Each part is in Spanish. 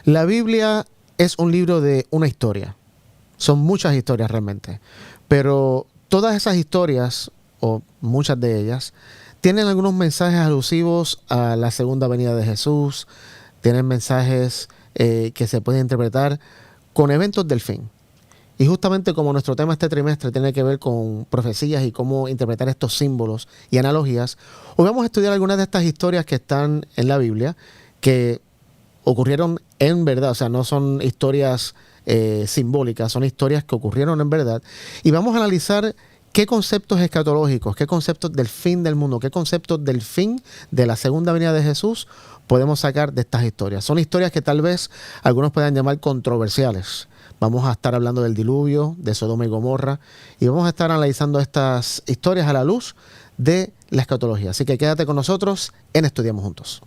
La Biblia es un libro de una historia. Son muchas historias realmente. Pero todas esas historias, o muchas de ellas, tienen algunos mensajes alusivos a la segunda venida de Jesús. Tienen mensajes que se pueden interpretar con eventos del fin. Y justamente como nuestro tema este trimestre tiene que ver con profecías y cómo interpretar estos símbolos y analogías, hoy vamos a estudiar algunas de estas historias que están en la Biblia, que ocurrieron en verdad, o sea, no son historias simbólicas, son historias que ocurrieron en verdad. Y vamos a analizar qué conceptos escatológicos, qué conceptos del fin del mundo, qué conceptos del fin de la segunda venida de Jesús podemos sacar de estas historias. Son historias que tal vez algunos puedan llamar controversiales. Vamos a estar hablando del diluvio, de Sodoma y Gomorra, y vamos a estar analizando estas historias a la luz de la escatología. Así que quédate con nosotros en Estudiamos Juntos.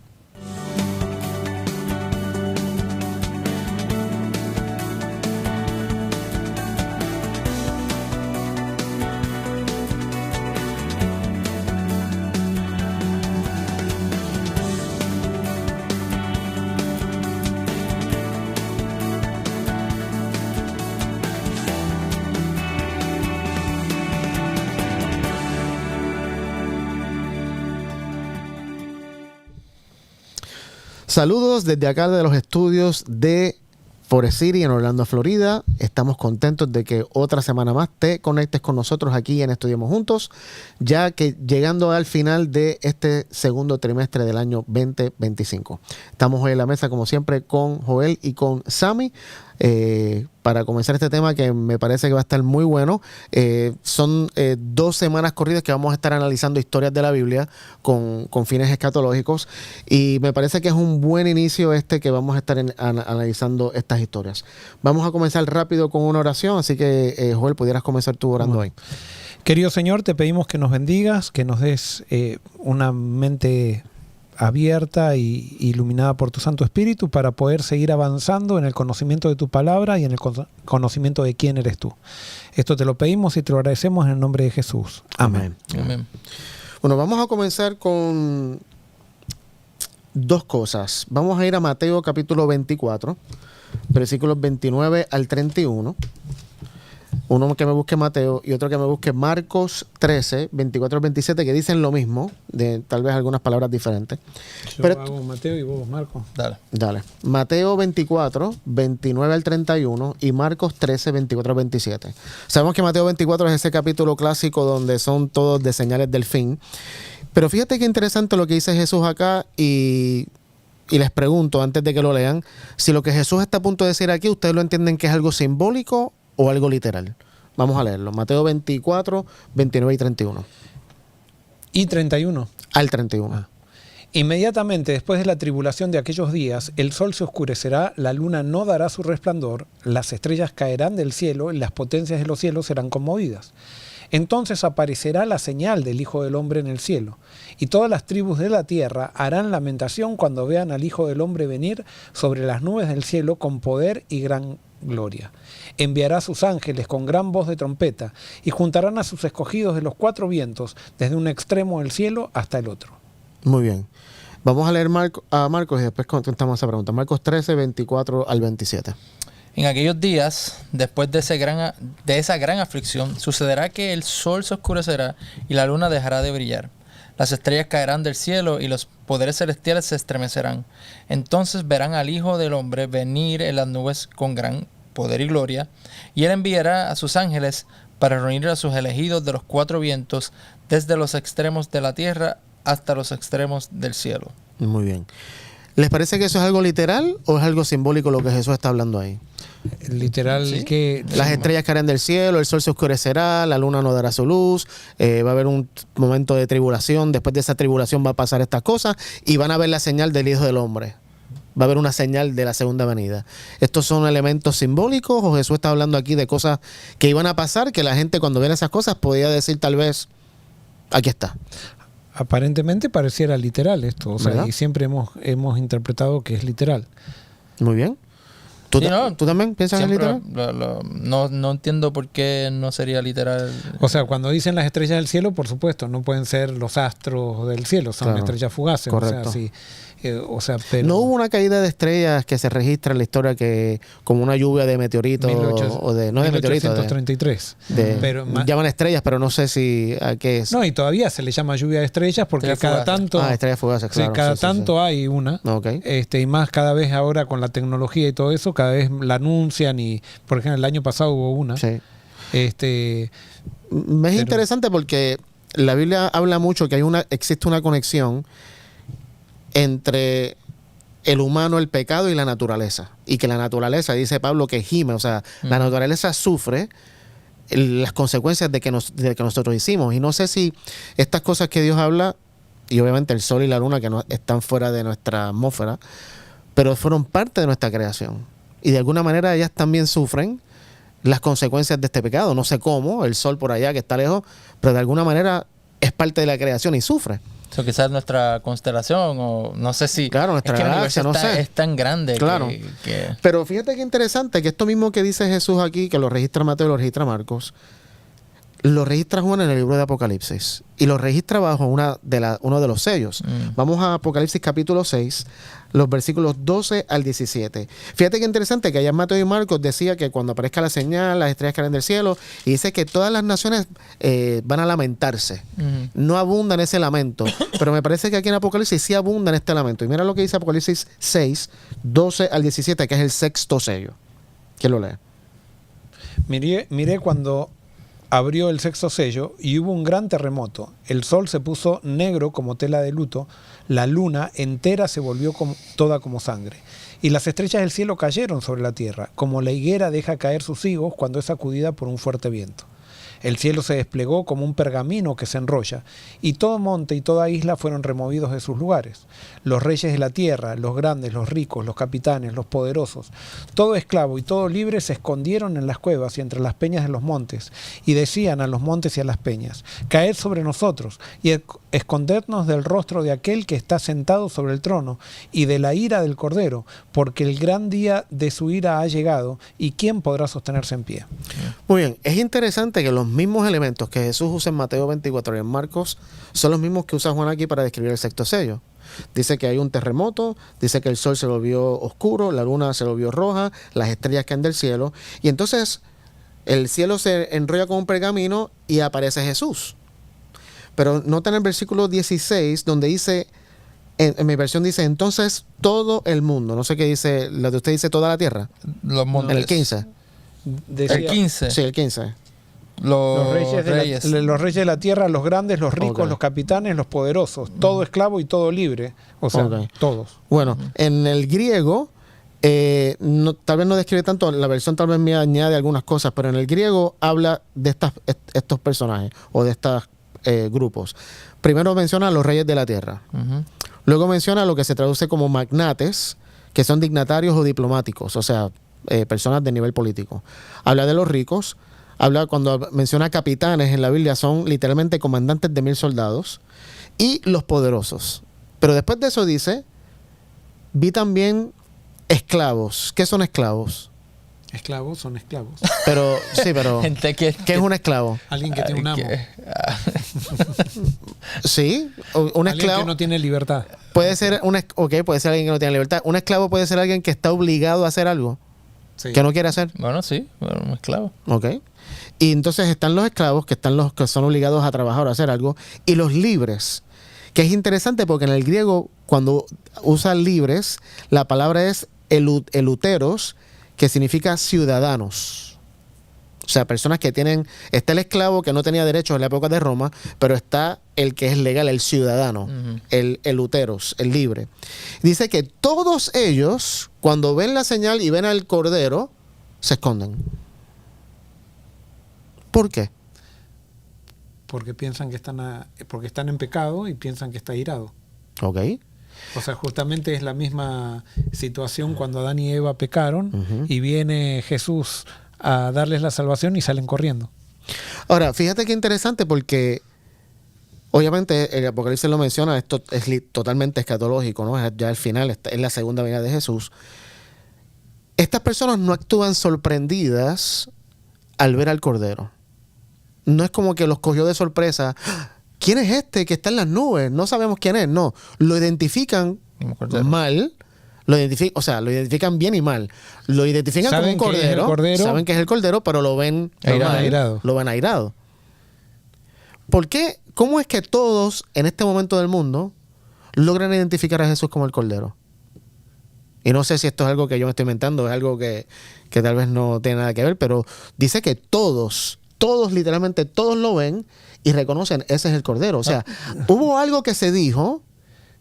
Saludos desde acá de los estudios de Forest City en Orlando, Florida. Estamos contentos de que otra semana más te conectes con nosotros aquí en Estudiamos Juntos, ya que llegando al final de este segundo trimestre del año 2025. Estamos hoy en la mesa, como siempre, con Joel y con Sammy. Para comenzar este tema que me parece que va a estar muy bueno. Son 2 semanas corridas que vamos a estar analizando historias de la Biblia con fines escatológicos, y me parece que es un buen inicio que vamos a estar analizando estas historias. Vamos a comenzar rápido con una oración, así que Joel, pudieras comenzar tú orando hoy. Querido Señor, te pedimos que nos bendigas, que nos des una mente abierta y iluminada por tu Santo Espíritu para poder seguir avanzando en el conocimiento de tu palabra y en el conocimiento de quién eres tú. Esto te lo pedimos y te lo agradecemos en el nombre de Jesús. Amén. Amén. Bueno, vamos a comenzar con 2 cosas. Vamos a ir a Mateo capítulo 24, versículos 29 al 31. Uno que me busque Mateo y otro que me busque Marcos 13, 24 al 27, que dicen lo mismo, de tal vez algunas palabras diferentes. Yo hago Mateo y vos Marcos. Dale. Mateo 24, 29 al 31 y Marcos 13, 24 al 27. Sabemos que Mateo 24 es ese capítulo clásico donde son todos de señales del fin. Pero fíjate qué interesante lo que dice Jesús acá, y les pregunto antes de que lo lean, si lo que Jesús está a punto de decir aquí, ¿ustedes lo entienden que es algo simbólico o algo literal? Vamos a leerlo. Mateo 24, 29 y 31. Y 31. Al 31. Inmediatamente después de la tribulación de aquellos días, el sol se oscurecerá, la luna no dará su resplandor, las estrellas caerán del cielo y las potencias de los cielos serán conmovidas. Entonces aparecerá la señal del Hijo del Hombre en el cielo, y todas las tribus de la tierra harán lamentación cuando vean al Hijo del Hombre venir sobre las nubes del cielo con poder y gran gloria. Enviará a sus ángeles con gran voz de trompeta, y juntarán a sus escogidos de los 4 vientos, desde un extremo del cielo hasta el otro. Muy bien. Vamos a leer a Marcos y después contestamos esa pregunta. Marcos 13, 24 al 27. En aquellos días, después de esa gran aflicción, sucederá que el sol se oscurecerá y la luna dejará de brillar. Las estrellas caerán del cielo y los poderes celestiales se estremecerán. Entonces verán al Hijo del Hombre venir en las nubes con gran poder y gloria, y él enviará a sus ángeles para reunir a sus elegidos de los 4 vientos, desde los extremos de la tierra hasta los extremos del cielo. Muy bien. ¿Les parece que eso es algo literal o es algo simbólico lo que Jesús está hablando ahí? Literal, ¿sí? Que las estrellas caerán del cielo, el sol se oscurecerá, la luna no dará su luz, va a haber un momento de tribulación, después de esa tribulación va a pasar estas cosas y van a ver la señal del Hijo del Hombre. Va a haber una señal de la segunda venida. ¿Estos son elementos simbólicos o Jesús está hablando aquí de cosas que iban a pasar, que la gente cuando viera esas cosas podía decir tal vez, aquí está? Aparentemente pareciera literal esto, o sea, y siempre hemos interpretado que es literal. Muy bien. ¿Tú, Sí, no, ¿tú también piensas que es siempre literal? no entiendo por qué no sería literal. O sea, cuando dicen las estrellas del cielo, por supuesto, no pueden ser los astros del cielo, son Claro, estrellas fugaces. correcto. O sea, sí, pero No hubo una caída de estrellas que se registra en la historia que como una lluvia de meteoritos o de no de meteoritos 1833. Pero llaman estrellas, pero no sé si a qué es. no, y todavía se le llama lluvia de estrellas porque Estrellas cada fugaces. tanto Estrellas fugaces, sí, claro. cada sí, sí, tanto hay una. Ok. Y más cada vez ahora con la tecnología y todo eso, cada vez la anuncian y por ejemplo el año pasado hubo una. Sí. Pero- Es interesante porque la Biblia habla mucho que existe una conexión entre el humano, el pecado y la naturaleza. Y que la naturaleza, dice Pablo, que gime, o sea, la naturaleza sufre las consecuencias de que nosotros hicimos. Y no sé si estas cosas que Dios habla, y obviamente el sol y la luna que no están fuera de nuestra atmósfera, pero fueron parte de nuestra creación. Y de alguna manera ellas también sufren las consecuencias de este pecado. No sé cómo, el sol por allá que está lejos, pero de alguna manera es parte de la creación y sufre. Eso quizás nuestra constelación o no sé si... Claro, nuestra es que el galaxia, universo no sé. es tan grande Claro. que Pero fíjate qué interesante que esto mismo que dice Jesús aquí, que lo registra Mateo y lo registra Marcos, lo registra Juan en el libro de Apocalipsis y lo registra bajo uno de los sellos. Vamos a Apocalipsis capítulo 6, los versículos 12 al 17. Fíjate qué interesante que allá en Mateo y Marcos decía que cuando aparezca la señal, las estrellas caen del cielo, y dice que todas las naciones van a lamentarse. No abunda en ese lamento, pero me parece que aquí en Apocalipsis sí abunda en este lamento. Y mira lo que dice Apocalipsis 6, 12 al 17, que es el sexto sello. ¿Quién lo lee? miré cuando abrió el sexto sello y hubo un gran terremoto. El sol se puso negro como tela de luto, la luna entera se volvió toda como sangre. Y las estrellas del cielo cayeron sobre la tierra, como la higuera deja caer sus higos cuando es sacudida por un fuerte viento. El cielo se desplegó como un pergamino que se enrolla, y todo monte y toda isla fueron removidos de sus lugares. Los reyes de la tierra, los grandes, los ricos, los capitanes, los poderosos, todo esclavo y todo libre se escondieron en las cuevas y entre las peñas de los montes, y decían a los montes y a las peñas: caed sobre nosotros, y escondednos del rostro de aquel que está sentado sobre el trono, y de la ira del Cordero, porque el gran día de su ira ha llegado, y ¿quién podrá sostenerse en pie? Muy bien, es interesante que los mismos elementos que Jesús usa en Mateo 24 y en Marcos son los mismos que usa Juan aquí para describir el sexto sello. Dice que hay un terremoto, dice que el sol se volvió oscuro, la luna se volvió roja, las estrellas caen del cielo, y entonces el cielo se enrolla con un pergamino y aparece Jesús. Pero nota en el versículo 16 donde dice, en mi versión dice, entonces todo el mundo, no sé qué dice, lo de usted dice toda la tierra, los montes. en el 15. Decía, El 15. Sí, el 15. Los los reyes de la tierra, los grandes, los ricos, Ok. los capitanes, los poderosos, todo esclavo y todo libre, o sea, Ok. todos. Bueno, en el griego, tal vez no describe tanto, la versión tal vez me añade algunas cosas, pero en el griego habla de estos personajes o de estos grupos. Primero menciona a los reyes de la tierra. Luego menciona lo que se traduce como magnates, que son dignatarios o diplomáticos, o sea, personas de nivel político. Habla de los ricos. Cuando menciona capitanes en la Biblia, son literalmente comandantes de 1000 soldados. Y los poderosos. Pero después de eso dice, vi también esclavos. ¿Qué son esclavos? Esclavos son esclavos. Pero, sí, pero Gente que ¿qué es un esclavo? Alguien que tiene un amo. Sí, un Alguien esclavo que no tiene libertad. puede ser puede ser alguien que no tiene libertad. Un esclavo puede ser alguien que está obligado a hacer algo Sí. que no quiere hacer. Bueno, sí, bueno, un esclavo. Ok. Y entonces están los esclavos, que están los que son obligados a trabajar o a hacer algo, y los libres, que es interesante porque en el griego, cuando usa libres, la palabra es eluteros, que significa ciudadanos. O sea, personas que tienen... Está el esclavo que no tenía derechos en la época de Roma, pero está el que es legal, el ciudadano, el eluteros, el libre. Dice que todos ellos, cuando ven la señal y ven al Cordero, se esconden. ¿Por qué? Porque piensan que porque están en pecado y piensan que está irado. Ok. O sea, justamente es la misma situación cuando Adán y Eva pecaron y viene Jesús a darles la salvación y salen corriendo. Ahora, fíjate qué interesante porque obviamente el Apocalipsis lo menciona, esto es totalmente escatológico, ¿no? Es ya al final, es la segunda venida de Jesús. estas personas no actúan sorprendidas al ver al Cordero. No es como que los cogió de sorpresa. ¿Quién es este que está en las nubes? No sabemos quién es. No, lo identifican mal. Lo identifican bien y mal. Lo identifican como un cordero. Saben que es el Cordero, pero lo ven airado. Lo ven airado. ¿Por qué? ¿Cómo es que todos en este momento del mundo logran identificar a Jesús como el Cordero? Y no sé si esto es algo que yo me estoy inventando, es algo que tal vez no tiene nada que ver, pero dice que todos, literalmente todos lo ven y reconocen, ese es el Cordero. O sea, hubo algo que se dijo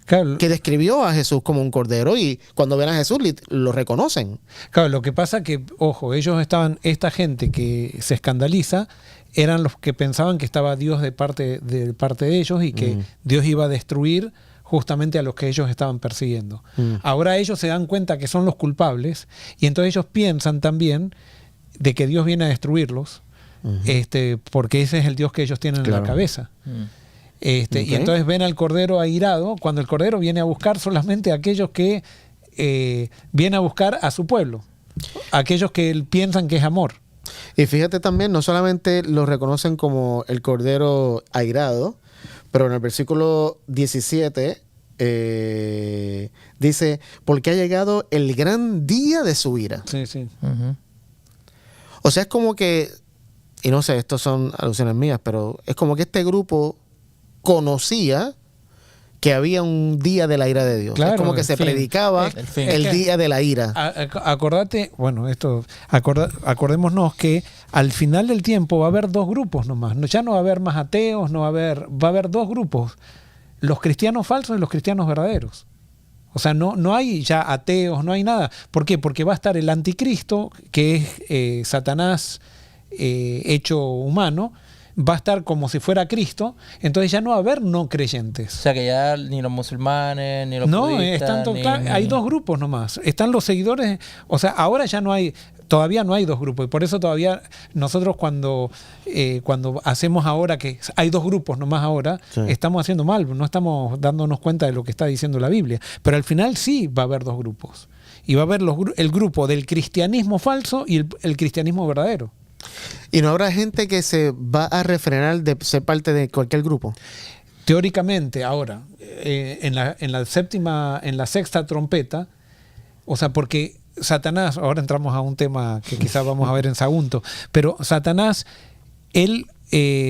que describió a Jesús como un Cordero, y cuando ven a Jesús lo reconocen. Claro, lo que pasa que, ojo, esta gente que se escandaliza, eran los que pensaban que estaba Dios de parte de ellos y que Dios iba a destruir justamente a los que ellos estaban persiguiendo. Ahora ellos se dan cuenta que son los culpables, y entonces ellos piensan también de que Dios viene a destruirlos, porque ese es el Dios que ellos tienen en la cabeza. Y entonces ven al Cordero airado, cuando el Cordero viene a buscar solamente a aquellos que viene a buscar a su pueblo, aquellos que piensan que es amor. Y fíjate también, no solamente lo reconocen como el Cordero airado, pero en el versículo 17 dice, porque ha llegado el gran día de su ira. Sí, sí. O sea, es como que, y no sé, estos son alusiones mías, pero es como que este grupo conocía que había un día de la ira de Dios. Claro, es como que se predicaba el día de la ira. Acordate, bueno, acordémonos que al final del tiempo va a haber dos grupos nomás. Ya no va a haber más ateos, va a haber dos grupos. Los cristianos falsos y los cristianos verdaderos. O sea, no hay ya ateos, no hay nada. ¿Por qué? Porque va a estar el anticristo, que es Satanás hecho humano, va a estar como si fuera Cristo, entonces ya no va a haber no creyentes. O sea que ya ni los musulmanes, ni los budistas, hay dos grupos nomás. Están los seguidores, o sea, ahora ya todavía no hay dos grupos, y por eso todavía nosotros cuando hacemos ahora que hay dos grupos nomás ahora, estamos haciendo mal, no estamos dándonos cuenta de lo que está diciendo la Biblia. Pero al final sí va a haber dos grupos. Y va a haber el grupo del cristianismo falso y el cristianismo verdadero. ¿Y no habrá gente que se va a refrenar de ser parte de cualquier grupo? Teóricamente, ahora, en la sexta trompeta, o sea, porque Satanás, ahora entramos a un tema que quizás vamos a ver en Sagunto, pero Satanás, él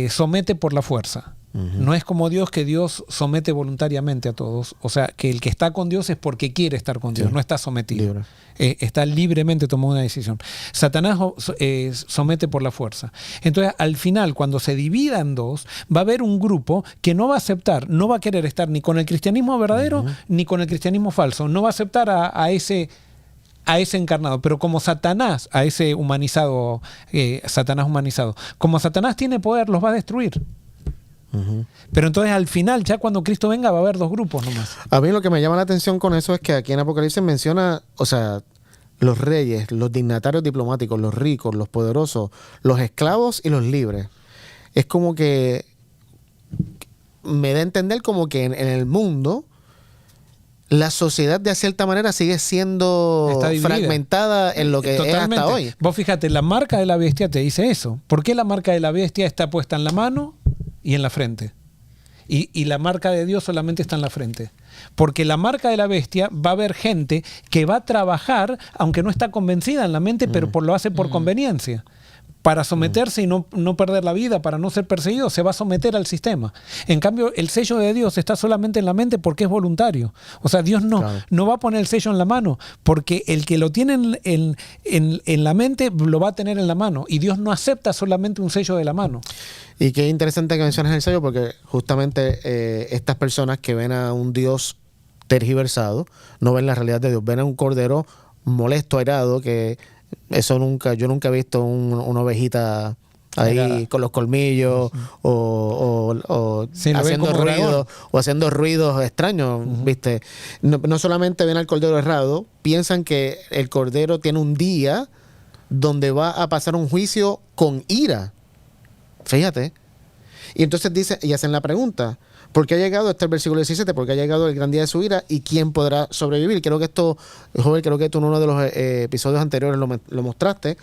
somete por la fuerza. No es como Dios, que Dios somete voluntariamente a todos. O sea, que el que está con Dios es porque quiere estar con Dios, no está sometido. Está libremente tomando una decisión. Satanás somete por la fuerza. Entonces, al final, cuando se divida en dos, va a haber un grupo que no va a aceptar, no va a querer estar ni con el cristianismo verdadero ni con el cristianismo falso. No va a aceptar a ese encarnado, pero como Satanás, a ese humanizado, Satanás humanizado, como Satanás tiene poder, los va a destruir. Pero entonces al final, ya cuando Cristo venga, va a haber dos grupos nomás. A mí lo que me llama la atención con eso es que aquí en Apocalipsis menciona, o sea, los reyes, los dignatarios diplomáticos, los ricos, los poderosos, los esclavos y los libres. Es como que me da a entender como que en el mundo la sociedad de cierta manera sigue siendo fragmentada en lo que es hasta hoy. Vos fíjate, la marca de la bestia te dice eso. ¿Por qué la marca de la bestia está puesta en la mano y en la frente? Y la marca de Dios solamente está en la frente. Porque la marca de la bestia, va a haber gente que va a trabajar, aunque no está convencida en la mente, pero lo hace por conveniencia. Para someterse y no perder la vida, para no ser perseguido, se va a someter al sistema. En cambio, el sello de Dios está solamente en la mente porque es voluntario. O sea, Dios no va a poner el sello en la mano, porque el que lo tiene en la mente lo va a tener en la mano. Y Dios no acepta solamente un sello de la mano. Y qué interesante que menciones el sello, porque justamente estas personas que ven a un Dios tergiversado no ven la realidad de Dios, ven a un cordero molesto, airado, que eso yo nunca he visto una ovejita ahí con los colmillos o haciendo ruidos extraños, ¿viste? No solamente ven al cordero errado, piensan que el cordero tiene un día donde va a pasar un juicio con ira. Fíjate. Y entonces dice, y hacen la pregunta, Porque ha llegado, está el versículo 17, porque ha llegado el gran día de su ira y quién podrá sobrevivir. Creo que esto, Joel, creo que tú en uno de los episodios anteriores lo mostraste.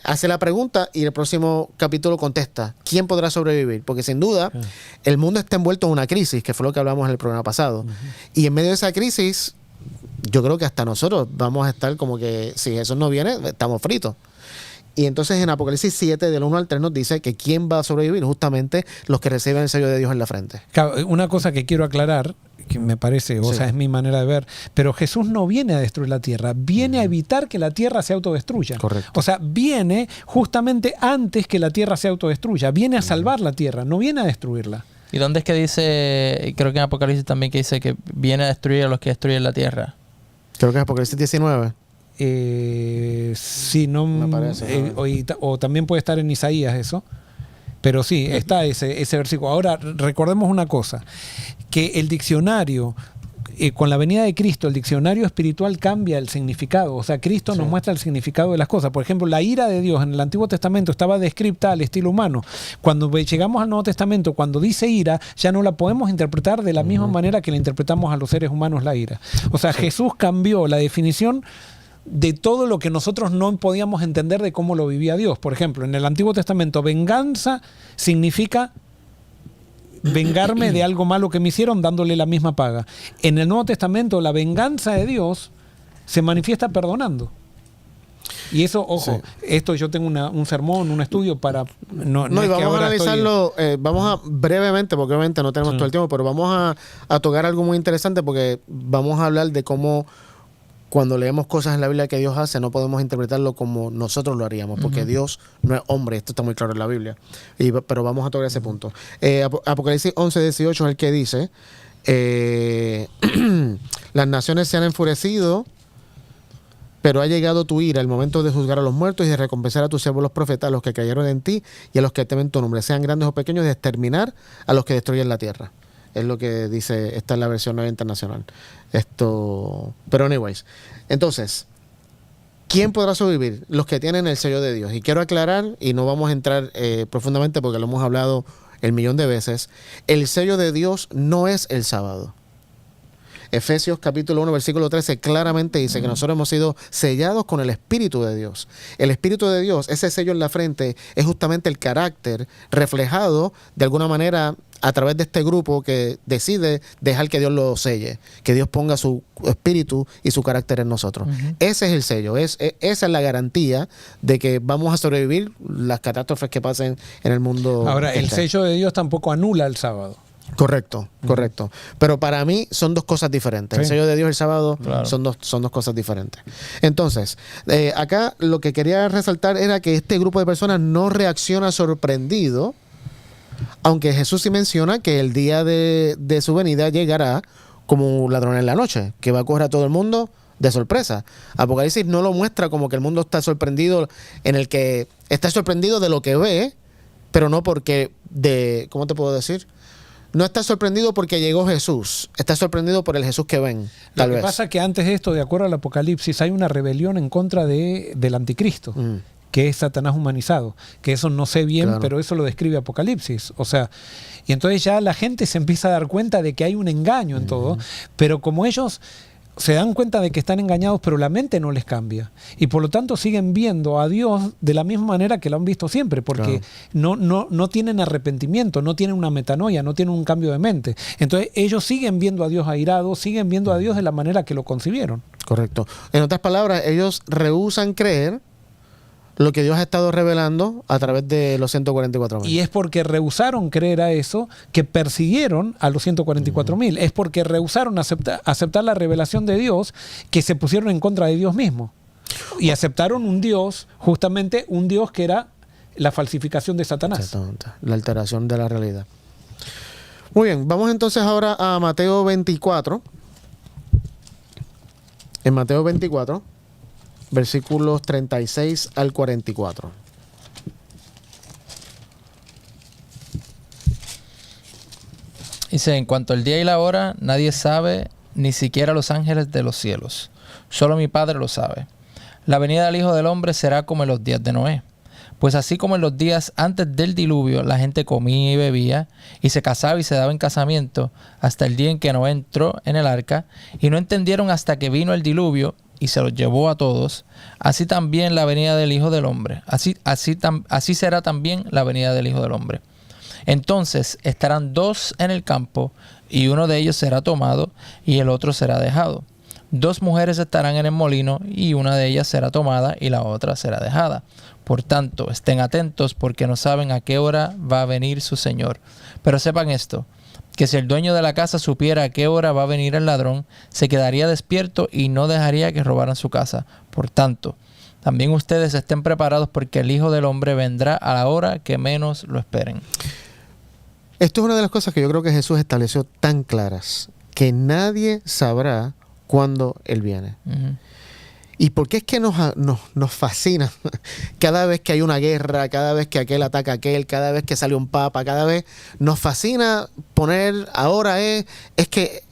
Hace la pregunta y el próximo capítulo contesta, ¿quién podrá sobrevivir? Porque sin duda el mundo está envuelto en una crisis, que fue lo que hablamos en el programa pasado. Y en medio de esa crisis, yo creo que hasta nosotros vamos a estar como que si Jesús no viene, estamos fritos. Y entonces en Apocalipsis 7, del 1 al 3, nos dice que quién va a sobrevivir, justamente los que reciben el sello de Dios en la frente. Una cosa que quiero aclarar, que me parece, o sea, es mi manera de ver, pero Jesús no viene a destruir la tierra, viene a evitar que la tierra se autodestruya. Correcto. O sea, viene justamente antes que la tierra se autodestruya, viene a salvar la tierra, no viene a destruirla. ¿Y dónde es que dice, creo que en Apocalipsis también que dice que viene a destruir a los que destruyen la tierra? Creo que es Apocalipsis 19. Sí, no Me parece, o también puede estar en Isaías eso, pero sí, está ese versículo. Ahora, recordemos una cosa, que el diccionario, con la venida de Cristo, el diccionario espiritual cambia el significado. O sea, Cristo nos muestra el significado de las cosas. Por ejemplo, la ira de Dios en el Antiguo Testamento estaba descrita al estilo humano. Cuando llegamos al Nuevo Testamento, cuando dice ira, ya no la podemos interpretar de la misma manera que la interpretamos a los seres humanos la ira. O sea, Jesús cambió la definición de todo lo que nosotros no podíamos entender de cómo lo vivía Dios. Por ejemplo, en el Antiguo Testamento, venganza significa vengarme de algo malo que me hicieron dándole la misma paga. En el Nuevo Testamento, la venganza de Dios se manifiesta perdonando. Y eso, ojo, esto yo tengo un sermón, un estudio para... No, y vamos a analizarlo, brevemente, porque obviamente no tenemos todo el tiempo, pero vamos a tocar algo muy interesante porque vamos a hablar de cómo cuando leemos cosas en la Biblia que Dios hace, no podemos interpretarlo como nosotros lo haríamos, porque Dios no es hombre, esto está muy claro en la Biblia. Pero vamos a tocar ese punto. Apocalipsis 11:18 es el que dice, las naciones se han enfurecido, pero ha llegado tu ira, el momento de juzgar a los muertos y de recompensar a tus siervos los profetas, a los que cayeron en ti y a los que temen tu nombre, sean grandes o pequeños, de exterminar a los que destruyen la tierra. Es lo que dice, esta es la versión nueva internacional. Pero anyways. Entonces, ¿quién podrá sobrevivir? Los que tienen el sello de Dios. Y quiero aclarar, y no vamos a entrar profundamente porque lo hemos hablado el millón de veces, el sello de Dios no es el sábado. Efesios capítulo 1, versículo 13 claramente dice que nosotros hemos sido sellados con el Espíritu de Dios. El Espíritu de Dios, ese sello en la frente, es justamente el carácter reflejado de alguna manera a través de este grupo que decide dejar que Dios lo selle, que Dios ponga su espíritu y su carácter en nosotros. Ese es el sello, esa es la garantía de que vamos a sobrevivir las catástrofes que pasen en el mundo. Ahora, el sello de Dios tampoco anula el sábado. Correcto. Pero para mí son dos cosas diferentes. El sello de Dios y el sábado son dos cosas diferentes. Entonces, acá lo que quería resaltar era que este grupo de personas no reacciona sorprendido, aunque Jesús sí menciona que el día de su venida llegará como un ladrón en la noche, que va a coger a todo el mundo de sorpresa. Apocalipsis no lo muestra como que el mundo está sorprendido, en el que está sorprendido de lo que ve, pero no porque ¿cómo te puedo decir? No está sorprendido porque llegó Jesús, está sorprendido por el Jesús que ven. Lo que pasa es que antes de esto, de acuerdo al Apocalipsis, hay una rebelión en contra del anticristo, que es Satanás humanizado. Que eso no sé bien, pero eso lo describe Apocalipsis. O sea, y entonces ya la gente se empieza a dar cuenta de que hay un engaño en todo, pero como ellos se dan cuenta de que están engañados, pero la mente no les cambia. Y por lo tanto siguen viendo a Dios de la misma manera que lo han visto siempre, porque no tienen arrepentimiento, no tienen una metanoia, no tienen un cambio de mente. Entonces ellos siguen viendo a Dios airado, siguen viendo a Dios de la manera que lo concibieron. Correcto. En otras palabras, ellos rehúsan creer lo que Dios ha estado revelando a través de los 144.000. Y es porque rehusaron creer a eso que persiguieron a los 144.000. Es porque rehusaron aceptar la revelación de Dios que se pusieron en contra de Dios mismo. Y aceptaron un Dios, justamente un Dios que era la falsificación de Satanás. Exactamente. La alteración de la realidad. Muy bien, vamos entonces ahora a Mateo 24. En Mateo 24. Versículos 36 al 44. Dice, en cuanto al día y la hora, nadie sabe, ni siquiera los ángeles de los cielos. Solo mi Padre lo sabe. La venida del Hijo del Hombre será como en los días de Noé. Pues así como en los días antes del diluvio la gente comía y bebía y se casaba y se daba en casamiento hasta el día en que Noé entró en el arca y no entendieron hasta que vino el diluvio y se los llevó a todos, así también la venida del Hijo del Hombre. Así será también la venida del Hijo del Hombre. Entonces estarán dos en el campo y uno de ellos será tomado y el otro será dejado. Dos mujeres estarán en el molino y una de ellas será tomada y la otra será dejada. Por tanto, estén atentos porque no saben a qué hora va a venir su Señor. Pero sepan esto, que si el dueño de la casa supiera a qué hora va a venir el ladrón, se quedaría despierto y no dejaría que robaran su casa. Por tanto, también ustedes estén preparados porque el Hijo del Hombre vendrá a la hora que menos lo esperen. Esto es una de las cosas que yo creo que Jesús estableció tan claras, que nadie sabrá cuándo Él viene. Ujú. ¿Y por qué es que nos fascina cada vez que hay una guerra, cada vez que aquel ataca a aquel, cada vez que sale un papa, cada vez nos fascina poner, ahora es que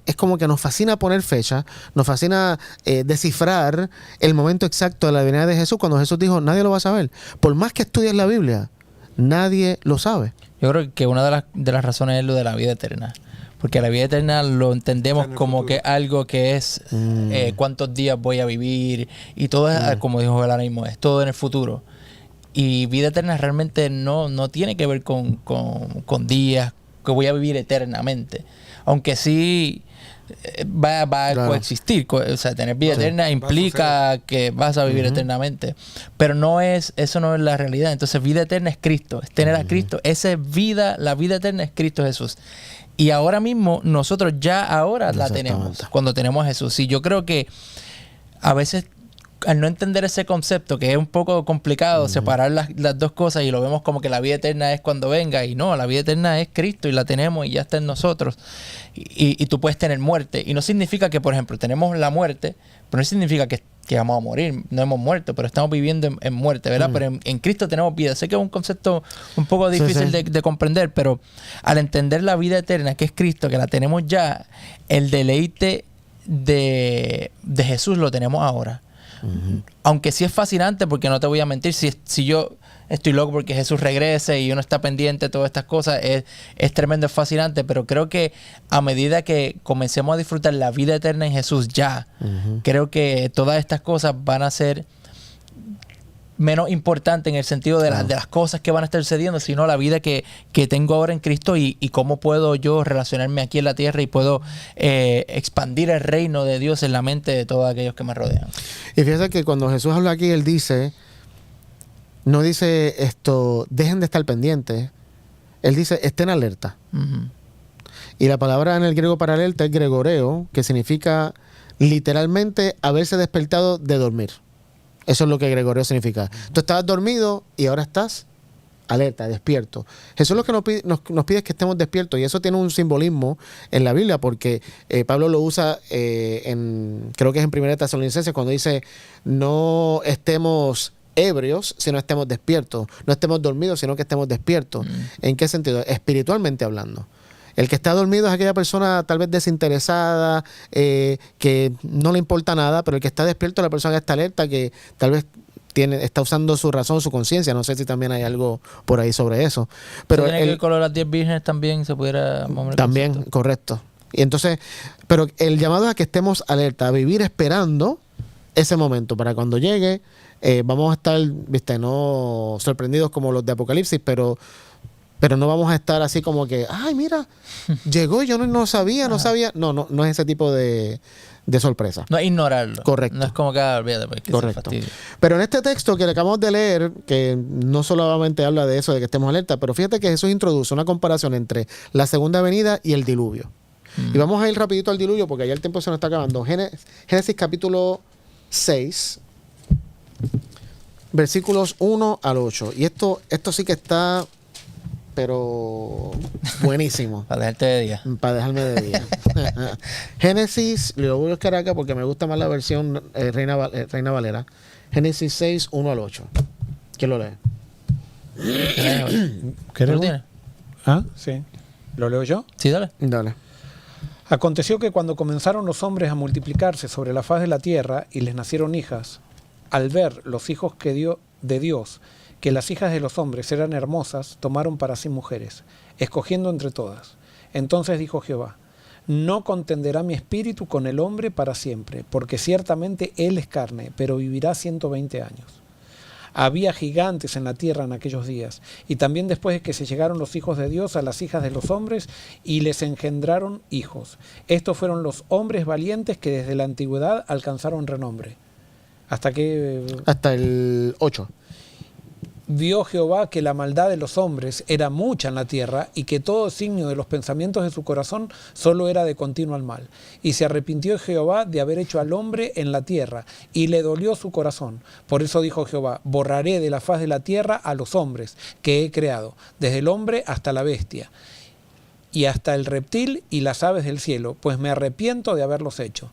es como que nos fascina poner fecha, nos fascina descifrar el momento exacto de la venida de Jesús, cuando Jesús dijo, nadie lo va a saber. Por más que estudies la Biblia, nadie lo sabe. Yo creo que una de las razones es lo de la vida eterna. Porque la vida eterna lo entendemos como que algo que es cuántos días voy a vivir y todo es, como dijo el mismo, es todo en el futuro. Y vida eterna realmente no tiene que ver con días que voy a vivir eternamente. Aunque sí va a Claro. coexistir. O sea, tener vida eterna implica que vas a vivir eternamente. Pero eso no es la realidad. Entonces vida eterna es Cristo, es tener a Cristo. Esa es vida, la vida eterna es Cristo Jesús. Y ahora mismo nosotros ya ahora la tenemos cuando tenemos a Jesús. Y yo creo que a veces al no entender ese concepto, que es un poco complicado separar las dos cosas y lo vemos como que la vida eterna es cuando venga, y no, la vida eterna es Cristo y la tenemos y ya está en nosotros. Y tú puedes tener muerte. Y no significa que, por ejemplo, tenemos la muerte, pero no significa que vamos a morir. No hemos muerto, pero estamos viviendo en muerte, ¿verdad? Pero en Cristo tenemos vida. Sé que es un concepto un poco difícil de comprender, pero al entender la vida eterna, que es Cristo, que la tenemos ya, el deleite de Jesús lo tenemos ahora. Aunque sí es fascinante, porque no te voy a mentir, si yo estoy loco porque Jesús regrese y uno está pendiente de todas estas cosas, es tremendo, es fascinante, pero creo que a medida que comencemos a disfrutar la vida eterna en Jesús ya, creo que todas estas cosas van a ser menos importante en el sentido de las cosas que van a estar sucediendo, sino la vida que tengo ahora en Cristo y cómo puedo yo relacionarme aquí en la tierra y puedo expandir el reino de Dios en la mente de todos aquellos que me rodean. Y fíjate que cuando Jesús habla aquí, Él dice, no dice esto, dejen de estar pendientes. Él dice, estén alerta. Ujú. Y la palabra en el griego para alerta es gregoreo, que significa literalmente haberse despertado de dormir. Eso es lo que gregoreo significa. Tú estabas dormido y ahora estás alerta, despierto. Jesús lo que nos pide es que estemos despiertos, y eso tiene un simbolismo en la Biblia, porque Pablo lo usa creo que es en 1 Tesalonicenses, cuando dice no estemos ebrios, sino estemos despiertos. No estemos dormidos, sino que estemos despiertos. ¿En qué sentido? Espiritualmente hablando. El que está dormido es aquella persona tal vez desinteresada, que no le importa nada, pero el que está despierto es la persona que está alerta, que tal vez está usando su razón, su conciencia. No sé si también hay algo por ahí sobre eso. Pero tiene que ver con lo de las 10 vírgenes también se pudiera... También, correcto. Y entonces, pero el llamado es a que estemos alerta, a vivir esperando ese momento, para cuando llegue, vamos a estar, no sorprendidos como los de Apocalipsis, pero no vamos a estar así como que, ay, mira, llegó y yo no sabía. No es ese tipo de sorpresa. No es ignorarlo. Correcto. No es como que, olvídate, porque correcto. Pero en este texto que le acabamos de leer, que no solamente habla de eso, de que estemos alerta, pero fíjate que Jesús introduce una comparación entre la segunda venida y el diluvio. Y vamos a ir rapidito al diluvio, porque ya el tiempo se nos está acabando. Génesis capítulo 6, versículos 1 al 8. Y esto sí que está... pero buenísimo. Para dejarte de día. Para dejarme de día. Génesis, lo voy a buscar acá porque me gusta más la versión Reina Valera. Génesis 6, 1 al 8. ¿Quién lo lee? ¿Qué ¿Tú lo tienes? Ah, sí. ¿Lo leo yo? Sí, dale. Dale. Aconteció que cuando comenzaron los hombres a multiplicarse sobre la faz de la tierra y les nacieron hijas, al ver los hijos de Dios que las hijas de los hombres eran hermosas, tomaron para sí mujeres, escogiendo entre todas. Entonces dijo Jehová: no contenderá mi espíritu con el hombre para siempre, porque ciertamente él es carne, pero vivirá 120 años. Había gigantes en la tierra en aquellos días, y también después de que se llegaron los hijos de Dios a las hijas de los hombres, y les engendraron hijos. Estos fueron los hombres valientes que desde la antigüedad alcanzaron renombre. Hasta el 8. Vio Jehová que la maldad de los hombres era mucha en la tierra, y que todo signo de los pensamientos de su corazón solo era de continuo al mal. Y se arrepintió Jehová de haber hecho al hombre en la tierra, y le dolió su corazón. Por eso dijo Jehová: borraré de la faz de la tierra a los hombres que he creado, desde el hombre hasta la bestia, y hasta el reptil y las aves del cielo, pues me arrepiento de haberlos hecho.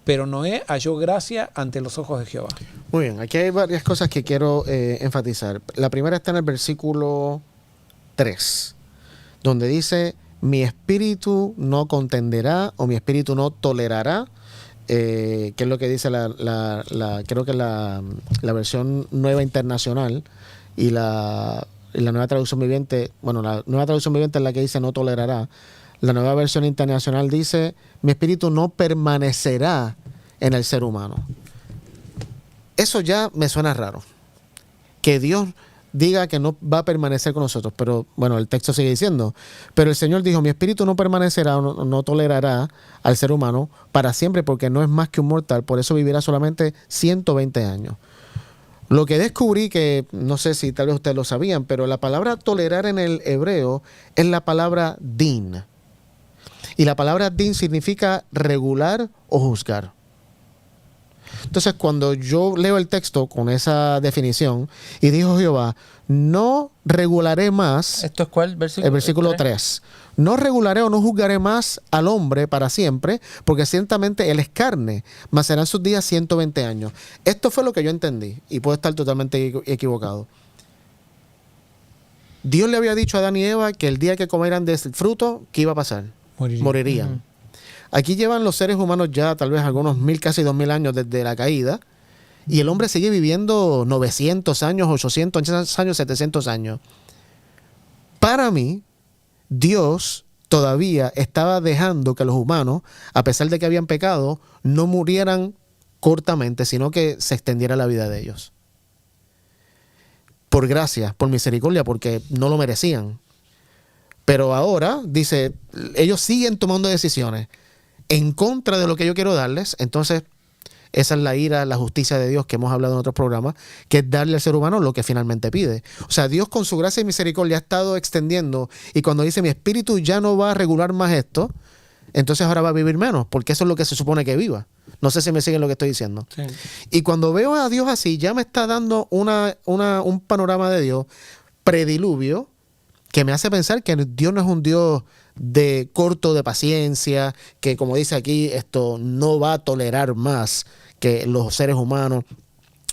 Pero Noé halló gracia ante los ojos de Jehová. Muy bien, aquí hay varias cosas que quiero enfatizar. La primera está en el versículo 3, donde dice: mi espíritu no contenderá o mi espíritu no tolerará, que es lo que dice creo que la versión nueva internacional y la nueva traducción viviente. Bueno, la nueva traducción viviente es la que dice no tolerará. La nueva versión internacional dice: mi espíritu no permanecerá en el ser humano. Eso ya me suena raro. Que Dios diga que no va a permanecer con nosotros. Pero bueno, el texto sigue diciendo: pero el Señor dijo: mi espíritu no permanecerá o no tolerará al ser humano para siempre, porque no es más que un mortal. Por eso vivirá solamente 120 años. Lo que descubrí, que no sé si tal vez ustedes lo sabían, pero la palabra tolerar en el hebreo es la palabra din. Y la palabra din significa regular o juzgar. Entonces, cuando yo leo el texto con esa definición, y dijo Jehová: no regularé más. ¿Esto es cuál versículo? El versículo 3. No regularé o no juzgaré más al hombre para siempre, porque ciertamente él es carne, mas serán sus días 120 años. Esto fue lo que yo entendí, y puedo estar totalmente equivocado. Dios le había dicho a Adán y Eva que el día que comieran del fruto, ¿qué iba a pasar? Morirían. Uh-huh. Aquí llevan los seres humanos ya tal vez algunos 1000, casi 2000 años desde la caída, y el hombre sigue viviendo 900 años, 800 años, 700 años. Para mí, Dios todavía estaba dejando que los humanos, a pesar de que habían pecado, no murieran cortamente, sino que se extendiera la vida de ellos. Por gracia, por misericordia, porque no lo merecían. Pero ahora, dice, ellos siguen tomando decisiones en contra de lo que yo quiero darles. Entonces, esa es la ira, la justicia de Dios que hemos hablado en otros programas, que es darle al ser humano lo que finalmente pide. O sea, Dios con su gracia y misericordia ha estado extendiendo, y cuando dice: mi espíritu ya no va a regular más esto, entonces ahora va a vivir menos, porque eso es lo que se supone que viva. No sé si me siguen lo que estoy diciendo. Sí. Y cuando veo a Dios así, ya me está dando un panorama de Dios prediluvio, que me hace pensar que Dios no es un Dios de corto de paciencia, que como dice aquí, esto no va a tolerar más que los seres humanos.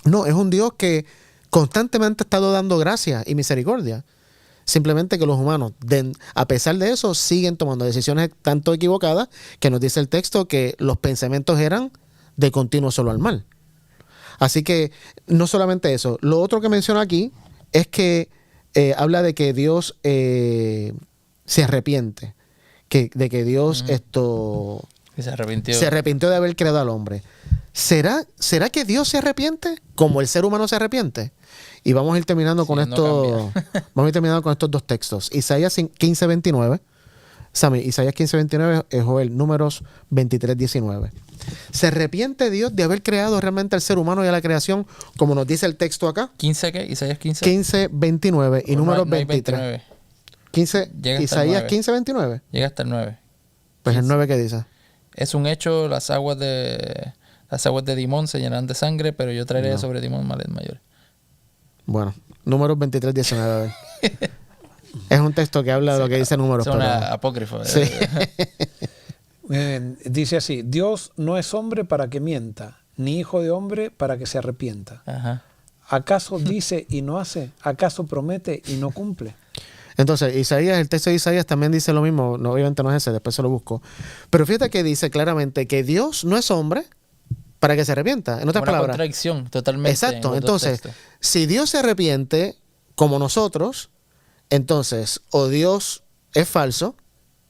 No, es un Dios que constantemente ha estado dando gracia y misericordia. Simplemente que los humanos, a pesar de eso, siguen tomando decisiones tanto equivocadas, que nos dice el texto que los pensamientos eran de continuo solo al mal. Así que no solamente eso. Lo otro que menciona aquí es que habla de que Dios se arrepiente, de que Dios se arrepintió de haber creado al hombre. ¿Será que Dios se arrepiente como el ser humano se arrepiente? Y vamos a ir terminando con esto. Vamos a ir terminando con estos dos textos. Isaías 15:29. Sammy, Isaías 15:29 es Joel, Números 23:19. ¿Se arrepiente Dios de haber creado realmente al ser humano y a la creación, como nos dice el texto acá? ¿15 qué? Isaías 15. 15:29 y Números 23. 29. 15, Isaías 15:29. Llega hasta el 9. Pues 15. el 9, ¿qué dice? Es un hecho, las aguas de Dimón se llenarán de sangre, pero yo traeré sobre Dimón males mayores. Bueno, Números 23:19. A ver. Es un texto que habla de lo que dice Números. Es una apócrifo. Sí. Dice así: Dios no es hombre para que mienta, ni hijo de hombre para que se arrepienta. Ajá. ¿Acaso dice y no hace? ¿Acaso promete y no cumple? Entonces, el texto de Isaías también dice lo mismo. No, obviamente no es ese, después se lo busco. Pero fíjate que dice claramente que Dios no es hombre para que se arrepienta. En otras Una palabras. contradicción totalmente. Exacto. en los dos Entonces, textos. si Dios se arrepiente como nosotros, entonces o Dios es falso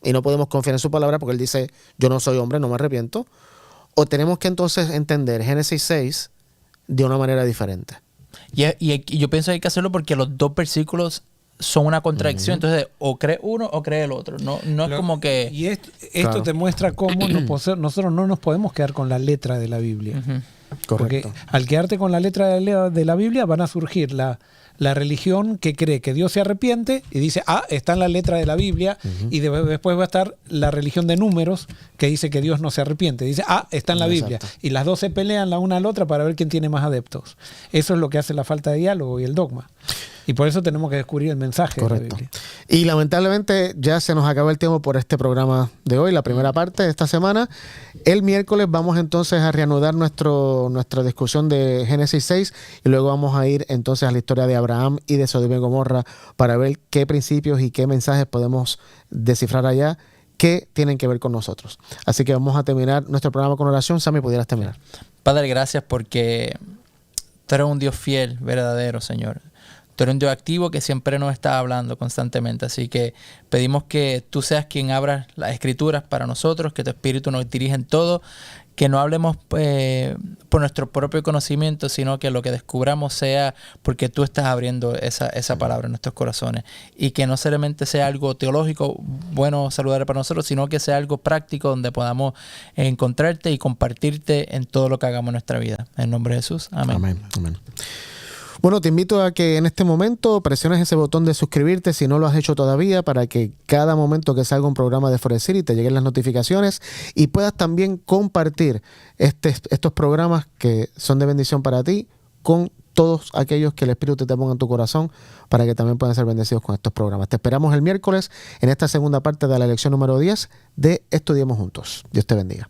y no podemos confiar en su palabra porque Él dice, yo no soy hombre, no me arrepiento, o tenemos que entonces entender Génesis 6 de una manera diferente. Y yo pienso que hay que hacerlo porque los dos versículos son una contradicción. Entonces, o cree uno o cree el otro. No es como que... Y esto Claro. te muestra cómo nosotros no nos podemos quedar con la letra de la Biblia. Ujú. Porque Correcto. al quedarte con la letra de la Biblia van a surgir la religión que cree que Dios se arrepiente y dice, está en la letra de la Biblia, y después va a estar la religión de números que dice que Dios no se arrepiente. Dice, está en la Biblia. Exacto. Y las dos se pelean la una a la otra para ver quién tiene más adeptos. Eso es lo que hace la falta de diálogo y el dogma. Y por eso tenemos que descubrir el mensaje de la Correcto. Biblia. Y lamentablemente ya se nos acaba el tiempo por este programa de hoy, la primera parte de esta semana. El miércoles vamos entonces a reanudar nuestra discusión de Génesis 6 y luego vamos a ir entonces a la historia de Abraham y de Sodoma y Gomorra para ver qué principios y qué mensajes podemos descifrar allá que tienen que ver con nosotros. Así que vamos a terminar nuestro programa con oración. Sammy, pudieras terminar. Padre, gracias porque tú eres un Dios fiel, verdadero, Señor. Tú eres un Dios activo que siempre nos está hablando constantemente. Así que pedimos que tú seas quien abra las escrituras para nosotros, que tu Espíritu nos dirija en todo, que no hablemos por nuestro propio conocimiento, sino que lo que descubramos sea porque tú estás abriendo esa palabra en nuestros corazones. Y que no solamente sea algo teológico, bueno, saludable para nosotros, sino que sea algo práctico donde podamos encontrarte y compartirte en todo lo que hagamos en nuestra vida. En nombre de Jesús. Amén. Amén. Amén. Bueno, te invito a que en este momento presiones ese botón de suscribirte si no lo has hecho todavía para que cada momento que salga un programa de Forecity te lleguen las notificaciones y puedas también compartir estos programas que son de bendición para ti con todos aquellos que el Espíritu te ponga en tu corazón para que también puedan ser bendecidos con estos programas. Te esperamos el miércoles en esta segunda parte de la lección número 10 de Estudiemos Juntos. Dios te bendiga.